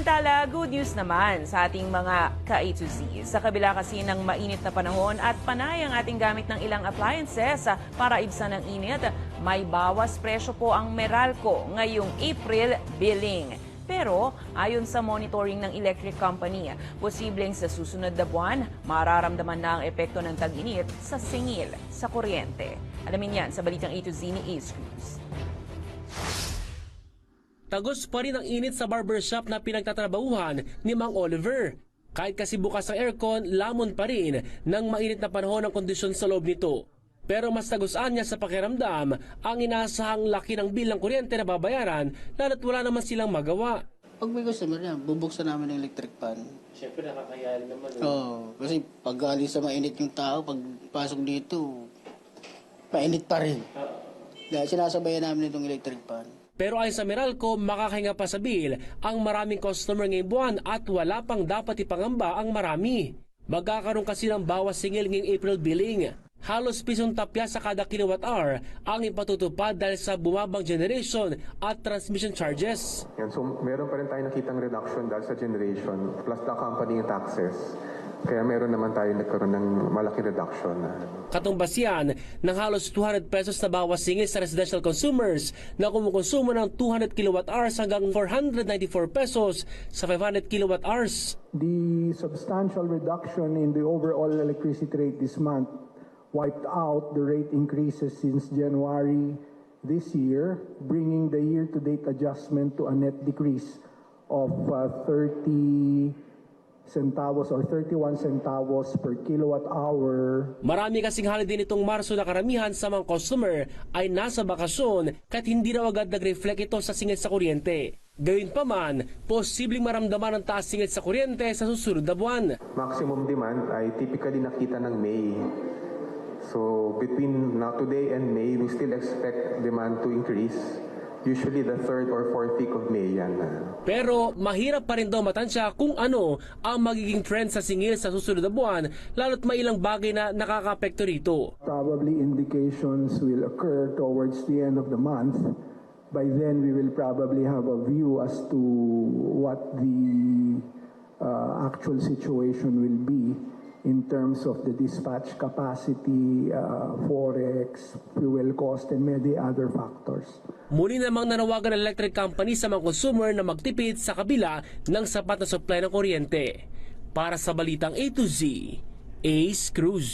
Samantala, good news naman sa ating mga ka-A to Z. Sa kabila kasi ng mainit na panahon at panay ang ating gamit ng ilang appliances para ibsan ng init, may bawas presyo po ang Meralco ngayong April billing. Pero ayon sa monitoring ng electric company, posibleng sa susunod na buwan, mararamdaman na ang epekto ng tag-init sa singil sa kuryente. Alamin yan sa balitang A to Z ni Ace Cruz. Tagos pa rin ang init sa barbershop na pinagtatrabahuhan ni Mang Oliver. Kahit kasi bukas ang aircon, lamon pa rin ng mainit na panahon ang kondisyon sa loob nito. Pero mas tagusan niya sa pakiramdam ang inaasahang laki ng bill ng kuryente na babayaran lalo't wala naman silang magawa. Pag may customer yan, bubuksan namin ng electric fan. Siyempre nakakayaan naman. Oo, kasi pag galing sa mainit yung tao, pag pasok dito, mainit pa rin. Dahil sinasabayan namin itong electric fan. Pero ayon sa Meralco, makakahinga pa sa bill ang maraming customer ngayong buwan at wala pang dapat ipangamba ang marami. Magkakaroon kasi ng bawas singil ngayong April billing. Halos pisong tapya sa kada kilowatt-hour ang ipatutupad dahil sa bumabang generation at transmission charges. Yan, so meron pa rin tayo nakitang reduction dahil sa generation plus the accompanying taxes. Kaya meron naman tayo nagkaroon ng malaking reduction. Katumbas yan ng halos 200 pesos na bawas singil sa residential consumers na kumukonsumo ng 200 kilowatt-hours hanggang 494 pesos sa 500 kilowatt-hours. The substantial reduction in the overall electricity rate this month wiped out the rate increases since January this year, bringing the year-to-date adjustment to a net decrease of 30 centavos or 31 centavos per kilowatt hour. Marami kasing holiday nitong Marso na karamihan sa mga customer ay nasa bakasyon kahit hindi raw agad nag-reflect ito sa singil sa kuryente. Gayunpaman, posibleng maramdaman ang taas singil sa kuryente sa susunod na buwan. Maximum demand ay typically nakita ng May. So between now today and May, we still expect demand to increase. Usually the 3rd or 4th week of May yan. Pero mahirap pa rin daw matansya kung ano ang magiging trend sa singil sa susunod na buwan lalo't may ilang bagay na nakakaapekto rito. Probably indications will occur towards the end of the month. By then, we will probably have a view as to what the actual situation will be in terms of the dispatch capacity, forex, fuel cost, and many other factors. Muli namang nanawagan ng electric company sa mga consumer na magtipid sa kabila ng sapat na supply ng kuryente. Para sa Balitang A to Z, Ace Cruz.